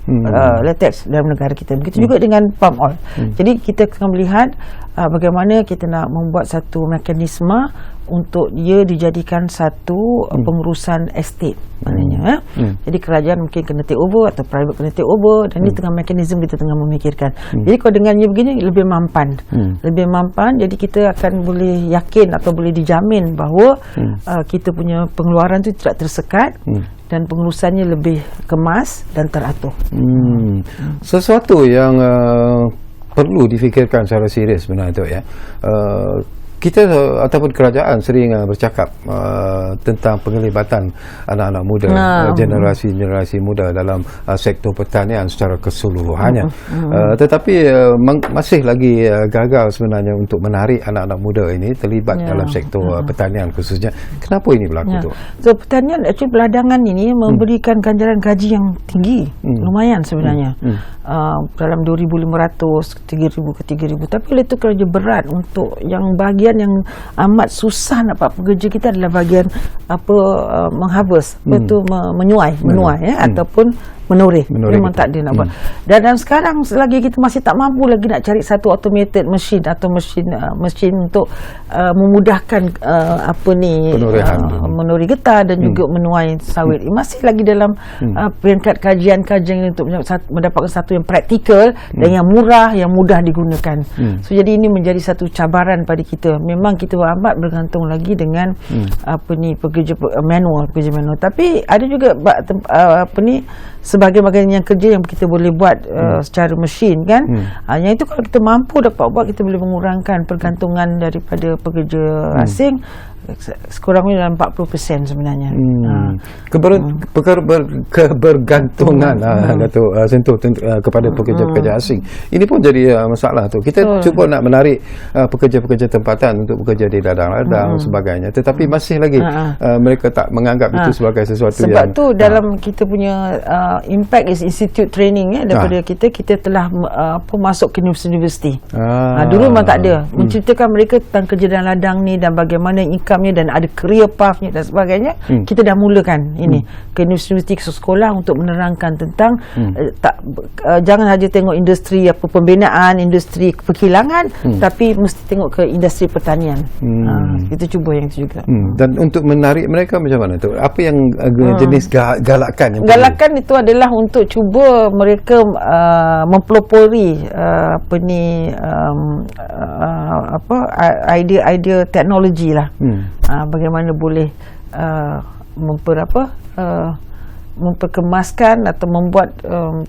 latex dalam negara kita. Begitu juga dengan palm oil. Jadi kita akan melihat bagaimana kita nak membuat satu mekanisme untuk dia dijadikan satu pengurusan estate, maknanya. Jadi kerajaan mungkin kena take over atau private kena take over, dan ini tengah mekanisme kita tengah memikirkan. Jadi kalau dengannya begini lebih mampan, jadi kita akan boleh yakin atau boleh dijamin bahawa kita punya pengeluaran itu tidak tersekat, dan pengurusannya lebih kemas dan teratur. Sesuatu yang perlu difikirkan secara serius sebenarnya tu, kita ataupun kerajaan sering bercakap tentang penglibatan anak-anak muda, generasi muda dalam sektor pertanian secara keseluruhannya. Tetapi masih lagi gagal sebenarnya untuk menarik anak-anak muda ini terlibat dalam sektor pertanian khususnya. Kenapa ini berlaku tu? So pertanian actually peladangan ini memberikan ganjaran gaji yang tinggi, lumayan sebenarnya. Dalam 2,500, 3,000 ke 3,000. Tapi oleh itu kerja berat untuk yang bahagian yang amat susah nak dapat pekerja kita adalah bahagian mengharvest, menuai ataupun menuri. Memang tak ada nak buat. Dan sekarang selagi kita masih tak mampu lagi nak cari satu automated machine atau mesin untuk memudahkan menuri getah dan juga menuai sawit. Masih lagi dalam peringkat kajian-kajian untuk mendapatkan satu yang praktikal dan yang murah, yang mudah digunakan. So jadi ini menjadi satu cabaran pada kita. Memang kita amat bergantung lagi dengan pekerja manual. Tapi ada juga sebagai-bagian yang kerja yang kita boleh buat secara mesin kan. Yang itu kalau kita mampu dapat buat, kita boleh mengurangkan pergantungan daripada pekerja asing sekurangnya dalam 40% sebenarnya. Kebergantungan Datuk sentuh kepada pekerja-pekerja asing. Ini pun jadi masalah tu. Kita cuba nak menarik pekerja-pekerja tempatan untuk bekerja di ladang-ladang dan sebagainya, tetapi masih lagi mereka tak menganggap itu sebagai sesuatu sebab tu dalam kita punya Impact Institute training daripada kita telah masuk ke universiti. Dulu memang tak ada menceritakan mereka tentang kerja dalam ladang ni dan bagaimana income-nya dan ada career path-nya dan sebagainya. Kita dah mulakan ini ke universiti, ke sekolah untuk menerangkan tentang jangan saja tengok industri pembinaan, industri perkilangan, tapi mesti tengok ke industri pertanian. Kita cuba yang itu juga. Dan untuk menarik mereka macam mana tu? Apa yang jenis galakan yang galakan itu adalah untuk cuba mereka mempelopori idea-idea teknologi lah. Bagaimana boleh memperkemaskan atau membuat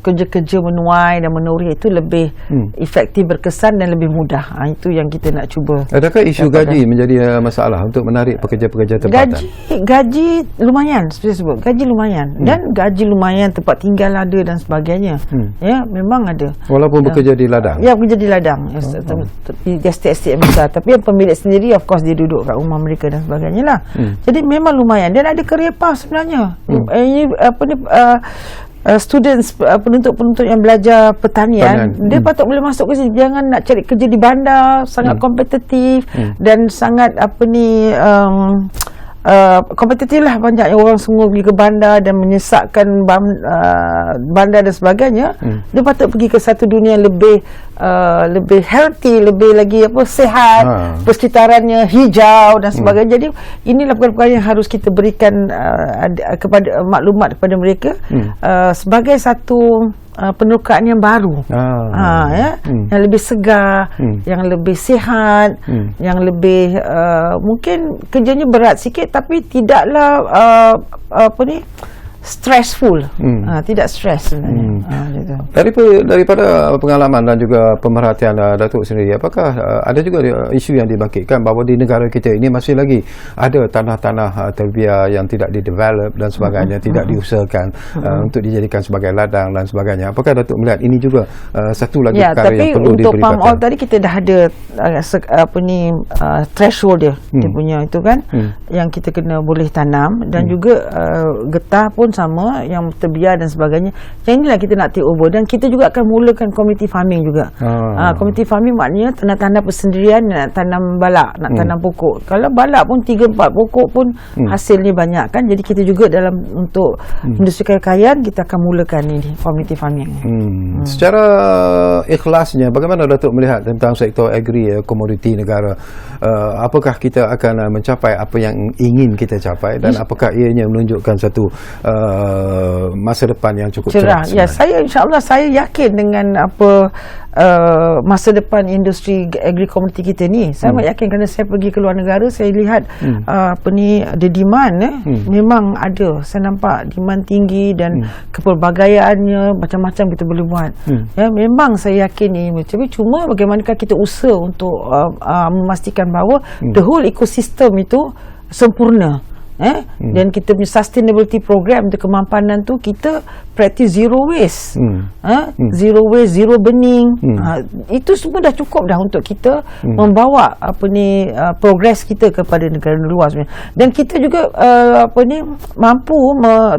kerja-kerja menuai dan menuri itu lebih efektif, berkesan dan lebih mudah. Itu yang kita nak cuba. Adakah isu gaji menjadi masalah untuk menarik pekerja-pekerja tempatan? Gaji lumayan, seperti sebut. Gaji lumayan. Dan gaji lumayan, tempat tinggal ada dan sebagainya. Ya, memang ada. Walaupun bekerja di ladang? Ya, bekerja di ladang. Di estate-estate yang besar. Tapi yang pemilik sendiri, of course, dia duduk kat rumah mereka dan sebagainya lah. Jadi memang lumayan. Dan ada career path sebenarnya. Students, penuntut-penuntut yang belajar pertanian, dia patut boleh masuk ke sini. Jangan nak cari kerja di bandar, sangat kompetitif dan sangat kompetitif lah. Banyak orang semua pergi ke bandar dan menyesakkan bandar dan sebagainya. Dia patut pergi ke satu dunia lebih healthy, lebih lagi sehat, persekitarannya hijau dan sebagainya. Jadi inilah perkara-perkara yang harus kita berikan kepada maklumat kepada mereka sebagai satu penukaan yang baru, yang lebih segar, yang lebih sihat, yang lebih mungkin kerjanya berat sikit tapi tidaklah stressful, tidak stres sebenarnya. Daripada pengalaman dan juga pemerhatian Datuk sendiri, apakah ada juga isu yang dibangkitkan bahawa di negara kita ini masih lagi ada tanah-tanah terbiar yang tidak didevelop dan sebagainya, tidak diusahakan untuk dijadikan sebagai ladang dan sebagainya? Apakah Datuk melihat ini juga satu lagi perkara yang perlu diberi perhatian? Untuk palm oil tadi kita dah ada threshold dia punya itu kan, yang kita kena boleh tanam dan juga getah pun sama yang terbiar dan sebagainya. Yang inilah kita nak take over dan kita juga akan mulakan community farming juga. Community farming maknanya tanah-tanah persendirian, nak tanam balak, nak tanam pokok. Kalau balak pun 3-4 pokok pun hasilnya banyak kan. Jadi kita juga dalam untuk industri kekayaan kita akan mulakan ini community farming. Secara ikhlasnya bagaimana Datuk melihat tentang sektor agri komoditi negara? Apakah kita akan mencapai apa yang ingin kita capai dan apakah ianya menunjukkan satu masa depan yang cukup cerah. cerah. Ya, insya-Allah saya yakin dengan masa depan industri agri-commodity kita ni. Saya yakin kerana saya pergi ke luar negara, saya lihat the demand memang ada. Saya nampak demand tinggi dan kepelbagaiannya macam-macam kita boleh buat. Ya, memang saya yakin ni. Tapi cuma bagaimanakah kita usaha untuk memastikan bahawa the whole ecosystem itu sempurna. Dan kita punya sustainability program untuk kemampanan tu kita practice zero waste. Zero waste, zero burning. Itu semua dah cukup dah untuk kita membawa progress kita kepada negara luar sebenarnya. Dan kita juga mampu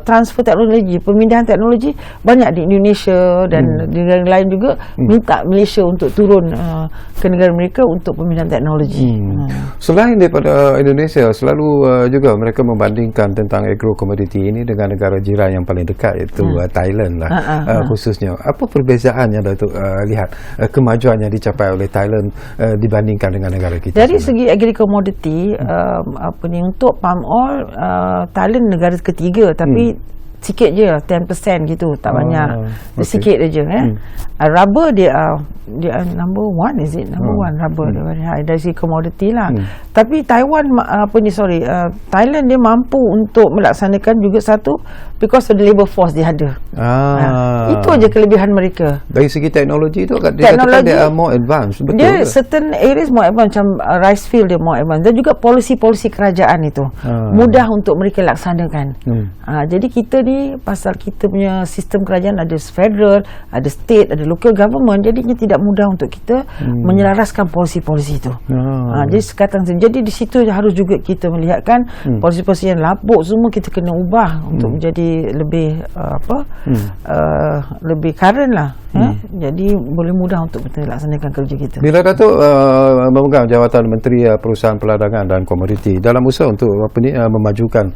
transfer teknologi, pemindahan teknologi banyak di Indonesia dan negara lain juga minta Malaysia untuk turun ke negara mereka untuk pemindahan teknologi. Selain daripada Indonesia, selalu juga mereka membandingkan tentang agro-commodity ini dengan negara jiran yang paling dekat, iaitu Thailand lah, khususnya. Apa perbezaannya Datuk lihat kemajuan yang dicapai oleh Thailand dibandingkan dengan negara kita? Dari segi agri-commodity, untuk palm oil, Thailand negara ketiga, tapi sikit je, 10% gitu, tak banyak. Sikit je. Rubber dia number one, is it? Number one rubber dari segi commodity lah. Tapi Taiwan Thailand dia mampu untuk melaksanakan juga satu because of the labour force dia ada. Itu aja kelebihan mereka. Dari segi teknologi tu dia katakan dia more advanced, betul dia ke? Certain areas more advanced, macam rice field dia more advanced, dan juga polisi-polisi kerajaan itu mudah untuk mereka laksanakan. Jadi kita ni pasal kita punya sistem kerajaan ada federal, ada state, ada local government, jadinya tidak mudah untuk kita menyelaraskan polisi-polisi itu. Jadi sekarang jadi di situ harus juga kita melihatkan polisi-polisi yang lapuk semua kita kena ubah untuk menjadi lebih lebih current lah. Jadi boleh mudah untuk kita laksanakan kerja kita. Bila Datuk memegang jawatan Menteri Perusahaan Perdagangan dan Komoditi, dalam usaha untuk memajukan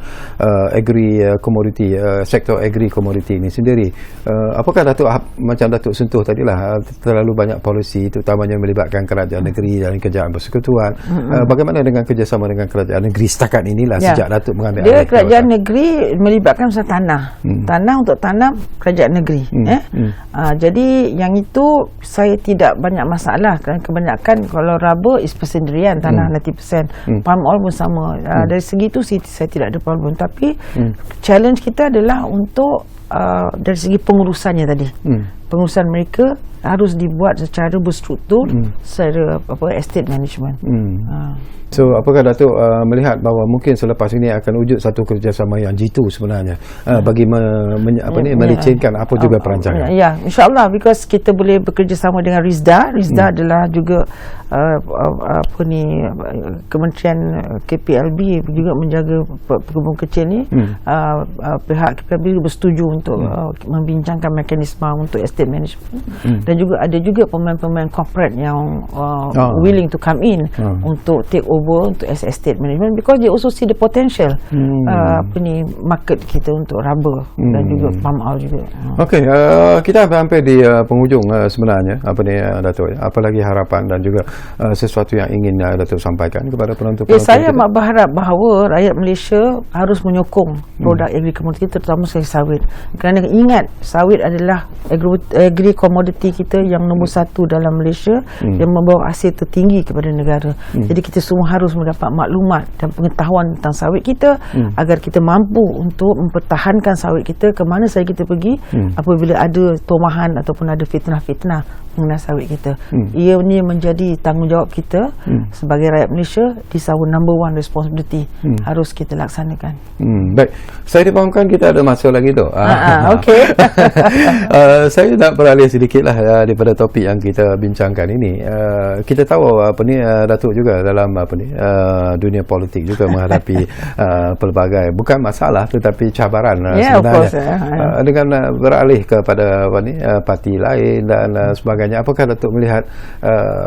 agri-komoditi, sektor agri-komoditi ini sendiri, apakah Datuk macam Datuk sentuh tadilah, terlalu banyak polisi terutamanya melibatkan kerajaan negeri dan kerajaan persekutuan. Bagaimana dengan kerjasama dengan kerajaan negeri setakat inilah sejak Datuk mengambil alih kerajaan negeri melibatkan pasal tanah. Tanah untuk tanam kerajaan negeri. Jadi yang itu saya tidak banyak masalah, kerana kebanyakan kalau rubber is persendirian, tanah 90%, palm oil pun sama. Dari segi itu saya tidak ada problem. Tapi challenge kita adalah untuk dari segi pengurusannya tadi. Pengurusan mereka harus dibuat secara berstruktur, secara estate management. So apakah Datuk melihat bahawa mungkin selepas ini akan wujud satu kerjasama yang jitu sebenarnya bagi melicinkan apa juga perancangan? Ya, insyaAllah, because kita boleh bekerjasama dengan RISDA. RISDA adalah juga Kementerian KPLB juga menjaga pekebun kecil ni. Pihak KPLB bersetuju untuk membincangkan mekanisme untuk estate management, dan juga ada juga pemain-pemain corporate yang willing to come in untuk take over untuk estate management, because they also see the potential market kita untuk rubber dan juga palm oil juga. Okey, kita hampir di penghujung sebenarnya Datuk. Apa lagi harapan dan juga sesuatu yang ingin Datuk sampaikan kepada penonton-penonton saya kita? berharap bahawa rakyat Malaysia harus menyokong produk agri-commodity, terutama sekali sawit. Kerana ingat, sawit adalah agri-commodity kita yang nombor satu dalam Malaysia, yang membawa hasil tertinggi kepada negara. Jadi kita semua harus mendapat maklumat dan pengetahuan tentang sawit kita, agar kita mampu untuk mempertahankan sawit kita ke mana saja kita pergi apabila ada tomahan ataupun ada fitnah-fitnah mengenai sawit kita. Ia ni menjadi tanggungjawab kita sebagai rakyat Malaysia. This our number one responsibility, harus kita laksanakan. Baik, saya dipahamkan kita ada masa lagi tu. Okey. Saya nak beralih sedikitlah daripada topik yang kita bincangkan ini. Kita tahu Datuk juga dalam dunia politik juga menghadapi pelbagai bukan masalah tetapi cabaran sebenarnya. Dengan beralih kepada parti lain dan sebagainya, apakah Datuk melihat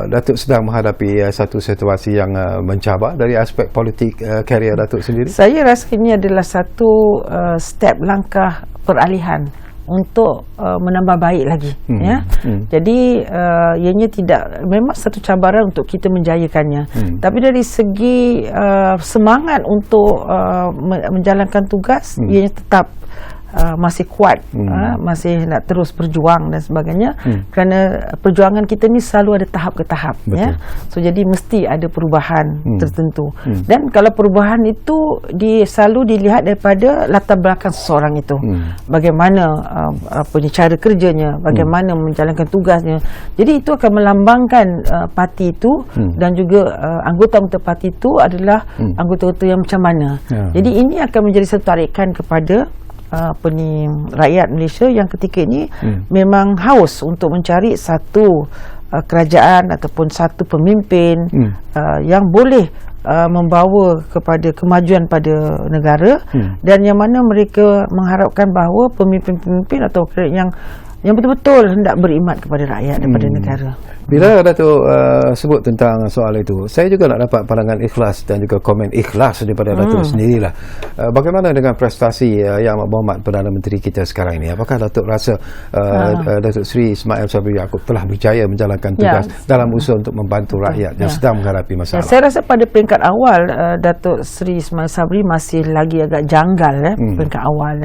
Datuk sedang menghadapi satu situasi yang mencabar dari aspek politik karier Datuk sendiri? Saya rasa ini adalah satu step langkah peralihan untuk menambah baik lagi. Jadi ianya tidak memang satu cabaran untuk kita menjayakannya, tapi dari segi semangat untuk menjalankan tugas, ianya tetap masih kuat, masih nak terus berjuang dan sebagainya, kerana perjuangan kita ni selalu ada tahap ke tahap, ya. So jadi mesti ada perubahan tertentu, dan kalau perubahan itu selalu dilihat daripada latar belakang seseorang itu, bagaimana cara kerjanya, bagaimana menjalankan tugasnya. Jadi itu akan melambangkan parti itu, dan juga anggota-anggota parti itu adalah anggota-anggota yang macam mana. Jadi ini akan menjadi satu tarikan kepada rakyat Malaysia yang ketika ini memang haus untuk mencari satu kerajaan ataupun satu pemimpin yang boleh membawa kepada kemajuan pada negara, dan yang mana mereka mengharapkan bahawa pemimpin-pemimpin atau yang betul-betul hendak berkhidmat kepada rakyat daripada negara. Bila Datuk sebut tentang soal itu, saya juga nak dapat pandangan ikhlas dan juga komen ikhlas daripada Datuk sendirilah. Bagaimana dengan prestasi Yang Berhormat Perdana Menteri kita sekarang ini? Apakah Datuk rasa Datuk Seri Ismail Sabri Yaakob telah berjaya menjalankan tugas dalam usaha untuk membantu rakyat yang sedang menghadapi masalah? Saya rasa pada peringkat awal Datuk Seri Ismail Sabri masih lagi agak janggal, peringkat awal,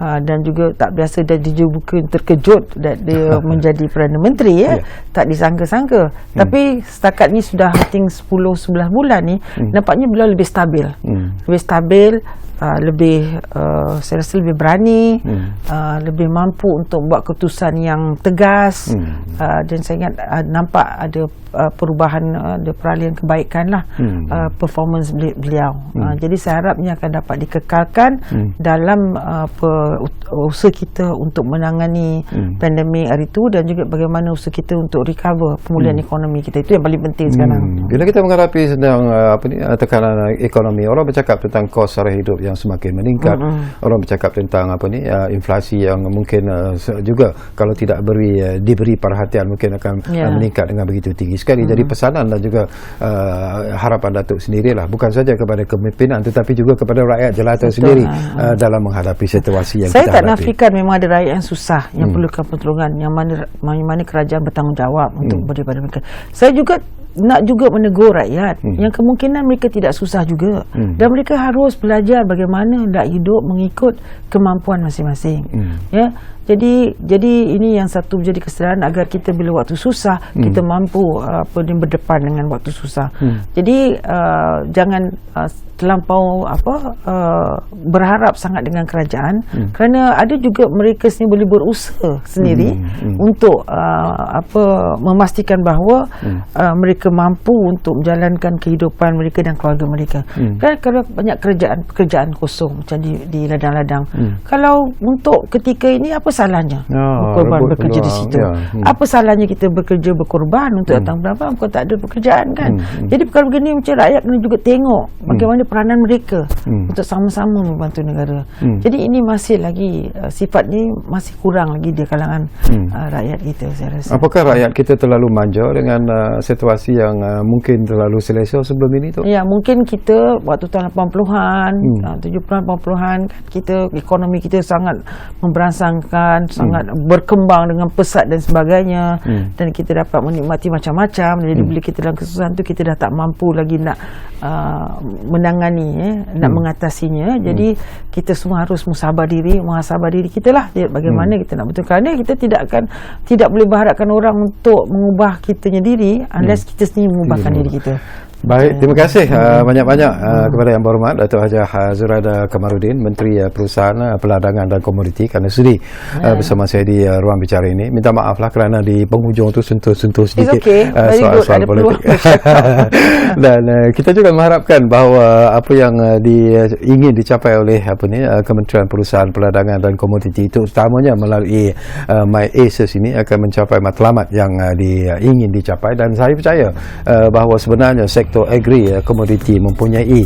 dan juga tak biasa, dan dia bukan terkejut dan dia menjadi Perdana Menteri, tak disangka-sangka. Tapi setakat ni sudah I think 10-11 bulan ni, nampaknya beliau lebih stabil, saya rasa lebih berani, lebih mampu untuk buat keputusan yang tegas, dan saya ingat nampak ada perubahan, ada peralihan kebaikan lah, performance beliau. Jadi saya harapnya akan dapat dikekalkan dalam usaha kita untuk menangani pandemik hari itu, dan juga bagaimana usaha kita untuk recover pemulihan ekonomi kita. Itu yang paling penting sekarang. Bila kita menghadapi sedang tekanan ekonomi, orang bercakap tentang kos sara hidup yang semakin meningkat, orang bercakap tentang inflasi yang mungkin juga kalau tidak diberi perhatian mungkin akan meningkat dengan begitu tinggi sekali. Jadi pesanan dan juga harapan Datuk sendirilah, bukan saja kepada kepimpinan tetapi juga kepada rakyat jelata sendiri dalam menghadapi situasi yang saya kita tak hadapi. nafikan memang ada rakyat yang susah, yang perlukan pertolongan, yang mana kerajaan bertanggungjawab untuk memberi pada mereka. Saya juga nak juga menegur rakyat yang kemungkinan mereka tidak susah juga, dan mereka harus belajar bagaimana nak hidup mengikut kemampuan masing-masing. Ya, jadi ini yang satu menjadi kesedaran agar kita bila waktu susah kita mampu berdepan dengan waktu susah. Jadi jangan terlampau berharap sangat dengan kerajaan, kerana ada juga mereka sendiri boleh berusaha sendiri untuk memastikan bahawa mereka mampu untuk menjalankan kehidupan mereka dan keluarga mereka. Kan kalau banyak pekerjaan kosong macam di ladang-ladang, kalau untuk ketika ini apa salahnya berkorban bekerja di situ? Apa salahnya kita bekerja berkorban untuk datang berapa kalau tak ada pekerjaan, kan? Jadi perkara begini macam rakyat kena juga tengok bagaimana peranan mereka untuk sama-sama membantu negara. Jadi ini masih lagi sifat ni masih kurang lagi di kalangan rakyat kita, saya rasa. Apakah rakyat kita terlalu manja dengan situasi yang mungkin terlalu selesa sebelum ini tu? Ya, mungkin kita waktu tahun 80-an, 70-an, 80-an, kita ekonomi kita sangat memberangsangkan, sangat berkembang dengan pesat dan sebagainya, dan kita dapat menikmati macam-macam. Jadi bila kita dalam kesusahan tu, kita dah tak mampu lagi nak menangani, nak mengatasinya. Jadi kita semua harus muhasabah diri kita lah, bagaimana kita nak betul, kerana kita tidak boleh berharapkan orang untuk mengubah kita sendiri unless kita sendiri mengubahkan diri kita. Baik, terima kasih banyak-banyak kepada Yang Berhormat Datuk Hajah Zuraida Kamarudin, Menteri Perusahaan, Perdagangan dan Komoditi, kerana sudi bersama saya di ruang bicara ini. Minta maaflah kerana di penghujung tu sentuh-sentuh sedikit soal-soal politik. Dan kita juga mengharapkan bahawa apa yang ingin dicapai oleh Kementerian Perusahaan, Perdagangan dan Komoditi itu utamanya melalui MyAces ini akan mencapai matlamat yang ingin dicapai. Dan saya percaya bahawa sebenarnya sektor agri komoditi mempunyai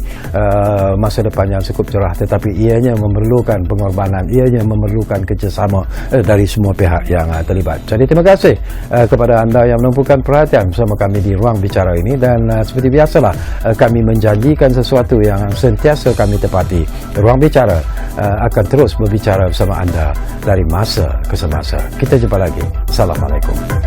masa depan yang cukup cerah, tetapi ianya memerlukan pengorbanan, ianya memerlukan kerjasama dari semua pihak yang terlibat. Jadi terima kasih kepada anda yang menumpukan perhatian bersama kami di ruang bicara ini, dan seperti biasalah kami menjanjikan sesuatu yang sentiasa kami tepati. Ruang bicara akan terus berbicara bersama anda dari masa ke semasa. Kita jumpa lagi. Assalamualaikum.